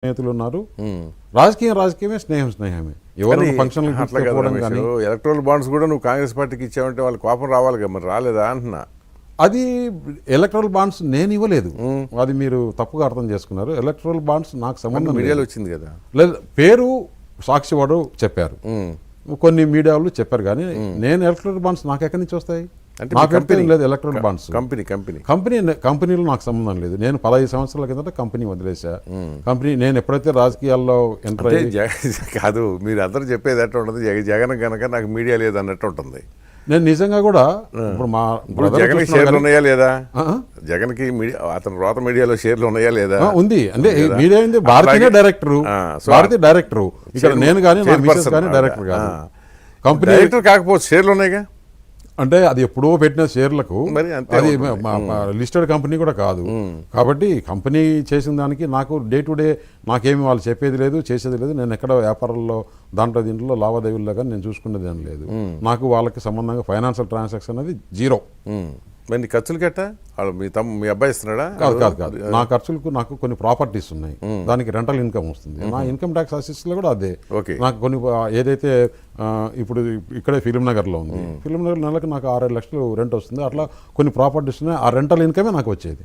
స్నేహితులు ఉన్నారు. రాజకీయమే స్నేహమే. ఎవరైనా ఫంక్షన్లకు తీసుకుపోవడం కానీ ఎలక్ట్రల్ బాండ్స్ కూడా నువ్వు కాంగ్రెస్ పార్టీకి ఇచ్చావంటే వాళ్ళ కోపం రావాలి కదా, మరి రాలేదా అంటున్నా. అది ఎలక్ట్రల్ బాండ్స్ నేను ఇవ్వలేదు, అది మీరు తప్పుగా అర్థం చేసుకున్నారు. ఎలక్ట్రల్ బాండ్స్ నాకు సంబంధం మీడియాలో వచ్చింది కదా, లేదు పేరు సాక్షివాడు చెప్పారు, కొన్ని మీడియాలు చెప్పారు, కానీ నేను ఎలక్ట్రల్ బాండ్స్ నాకు ఎక్కడి నుంచి వస్తాయి? నాకు లేదు ఎలక్ట్రల్ బాండ్స్. కంపెనీలో నాకు సంబంధం లేదు. నేను 15 సంవత్సరాల కిందట కంపెనీ వదిలేసా. కంపెనీ నేను ఎప్పుడైతే రాజకీయాల్లో ఎంటర్ కాదు, మీరు అందరూ చెప్పేది ఎట్లా ఉంటుంది, జగన్ కనుక నాకు మీడియా లేదు అన్నట్టు ఉంటుంది. నేను నిజంగా కూడా ఇప్పుడు మా జగన్ షేర్లు ఉన్నాయా లేదా, జగన్ కి అతను రోత మీడియాలో షేర్లు ఉన్నాయా లేదా? ఉంది. అంటే మీడియా భారతీయ డైరెక్టర్ ఇక్కడ నేను కానీ డైరెక్టర్ కాదు. కంపెనీ డైరెక్టర్ కాకపోతే షేర్లు ఉన్నాయిగా, అంటే అది ఎప్పుడో పెట్టిన షేర్లకు, అది లిస్టెడ్ కంపెనీ కూడా కాదు. కాబట్టి కంపెనీ చేసిన దానికి నాకు డే టు డే నాకేమి వాళ్ళు చెప్పేది లేదు, చేసేది లేదు. నేను ఎక్కడ వ్యాపారాల్లో దీంట్లో లావాదేవీల్లో కానీ నేను చూసుకునేది ఏం లేదు. నాకు వాళ్ళకి సంబంధంగా ఫైనాన్షియల్ ట్రాన్సాక్షన్ అనేది జీరో. మరి ఖర్చులు కట్ట మీ అబ్బాయి ఇస్తున్నాడా? కాదు. నా ఖర్చులకు నాకు కొన్ని ప్రాపర్టీస్ ఉన్నాయి, దానికి రెంటల్ ఇన్కమ్ వస్తుంది. నా ఇన్కమ్ ట్యాక్స్ అసిస్ట్లో కూడా అదే. నాకు కొన్ని ఏదైతే ఇప్పుడు ఇక్కడే ఫిలిం నగర్లో ఉంది, ఫిలిం నగర్ నెలకు నాకు 6-7 లక్షలు రెంట్ వస్తుంది. అట్లా కొన్ని ప్రాపర్టీస్ ఉన్నాయి, ఆ రెంటల్ ఇన్కమే నాకు వచ్చేది.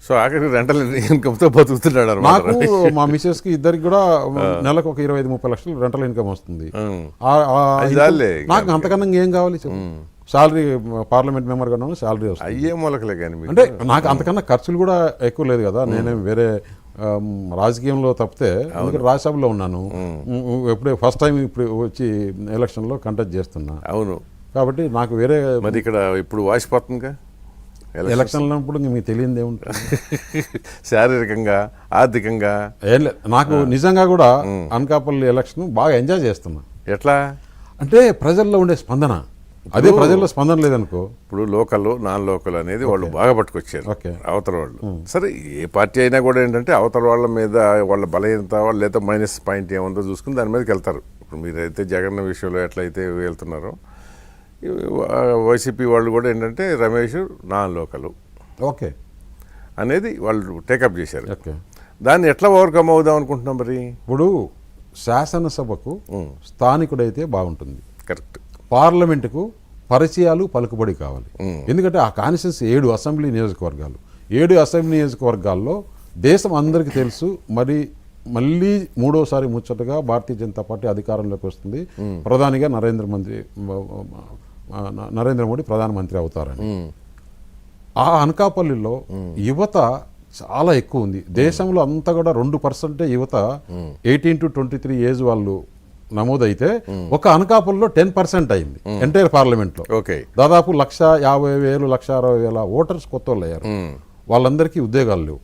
సో ఆఖరికి రెంటల్ ఇన్కమ్తో బతుకుతున్నాడు. నాకు మా మిసెస్ కి ఇద్దరికి కూడా నెలకు ఒక 25-30 లక్షలు రెంటల్ ఇన్కమ్ వస్తుంది. నాకు అంతకన్నా ఏం కావాలి? శాలరీ పార్లమెంట్ మెంబర్గా ఉన్నాను, శాలరీ వస్తుంది. అయ్యే మొలకలే కానీ అంటే నాకు అంతకన్నా ఖర్చులు కూడా ఎక్కువ లేదు కదా. నేనేం వేరే రాజకీయంలో తప్పితే, అందుకని రాజ్యసభలో ఉన్నాను. ఎప్పుడే ఫస్ట్ టైం ఇప్పుడు వచ్చి ఎలక్షన్లో కంటెస్ట్ చేస్తున్నా. అవును, కాబట్టి నాకు వేరే మరి ఇక్కడ ఇప్పుడు వాసిపోతుందిగా ఎలక్షన్ అన్నప్పుడు మీకు తెలియదు ఏముంటుంది. శారీరకంగా ఆర్థికంగా ఏం లేదు. నాకు నిజంగా కూడా అనకాపల్లి ఎలక్షన్ బాగా ఎంజాయ్ చేస్తున్నా. ఎట్లా అంటే ప్రజల్లో ఉండే స్పందన, అదే ప్రజల్లో స్పందన లేదనుకో. ఇప్పుడు లోకల్ నాన్ లోకల్ అనేది వాళ్ళు బాగా పట్టుకొచ్చారు అవతల వాళ్ళు. సరే, ఏ పార్టీ అయినా కూడా ఏంటంటే అవతల వాళ్ళ మీద వాళ్ళ బలహీనత లేదా మైనస్ పాయింట్ ఏముందో చూసుకుని దాని మీదకి వెళ్తారు. ఇప్పుడు మీరైతే జగన్ విషయంలో ఎట్లయితే వెళ్తున్నారో, వైసీపీ వాళ్ళు కూడా ఏంటంటే రమేష్ నాన్ లోకల్ అనేది వాళ్ళు టేకప్ చేశారు. దాన్ని ఎట్లా ఓవర్కమ్ అవుదాం అనుకుంటున్నాం? మరి ఇప్పుడు శాసనసభకు స్థానికుడైతే బాగుంటుంది, కరెక్ట్. పార్లమెంటుకు పరిచయాలు పలుకుబడి కావాలి. ఎందుకంటే ఆ కాన్స్టిట్యూన్సీ 7 అసెంబ్లీ నియోజకవర్గాలు, 7 అసెంబ్లీ నియోజకవర్గాల్లో దేశం అందరికీ తెలుసు. మరి మళ్ళీ 3వసారి ముచ్చటగా భారతీయ జనతా పార్టీ అధికారంలోకి వస్తుంది. ప్రధానిగా నరేంద్ర మోడీ ప్రధానమంత్రి అవుతారని. ఆ అనకాపల్లిలో యువత చాలా ఎక్కువ ఉంది. దేశంలో అంతా కూడా 2% యువత 18 to 23 ఏజ్ వాళ్ళు నమోదైతే, ఒక అనకాపల్లిలో 10% అయింది ఎంటైర్ పార్లమెంట్ లో. దాదాపు 150,000 160,000 ఓటర్స్ కొత్త వాళ్ళు అయ్యారు. వాళ్ళందరికీ ఉద్యోగాలు లేవు.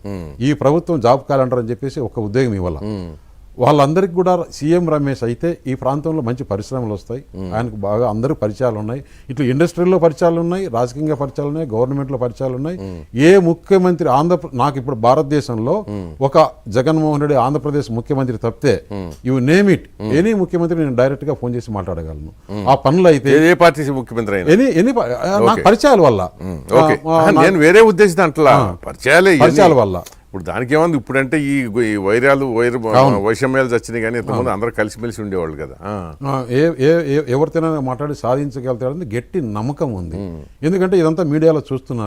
ఈ ప్రభుత్వం జాబ్ క్యాలెండర్ అని చెప్పేసి ఒక ఉద్యోగం ఇవ్వాల. వాళ్ళందరికీ కూడా సీఎం రమేష్ అయితే ఈ ప్రాంతంలో మంచి పరిశ్రమలు వస్తాయి. ఆయనకు బాగా అందరూ పరిచయాలు ఉన్నాయి. ఇట్లా ఇండస్ట్రీలో పరిచయాలు ఉన్నాయి, రాజకీయంగా పరిచయాలు ఉన్నాయి, గవర్నమెంట్లో పరిచయాలు ఉన్నాయి. ఏ ముఖ్యమంత్రి నాకు ఇప్పుడు భారతదేశంలో ఒక జగన్మోహన్ రెడ్డి ఆంధ్రప్రదేశ్ ముఖ్యమంత్రి తప్పితే యు నేమ్ ఇట్, ఎనీ ముఖ్యమంత్రి నేను డైరెక్ట్ గా ఫోన్ చేసి మాట్లాడగలను. ఆ పనులు అయితే ఏ పార్టీ ముఖ్యమంత్రి నాకు పరిచయాల వల్ల, నేను వేరే ఉద్దేశం అంటలా, పరిచయాల వల్ల. ఇప్పుడు దానికి ఏమంది, ఇప్పుడంటే ఈ వైషమ్యాలు వచ్చినాయి, కానీ ఇంతకుముందు అందరూ కలిసిమెలిసి ఉండేవాళ్ళు కదా. ఎవరితోనైనా మాట్లాడి సాధించగలుగుతారని గట్టి నమ్మకం ఉంది. ఎందుకంటే ఇదంతా మీడియాలో చూస్తున్నారు.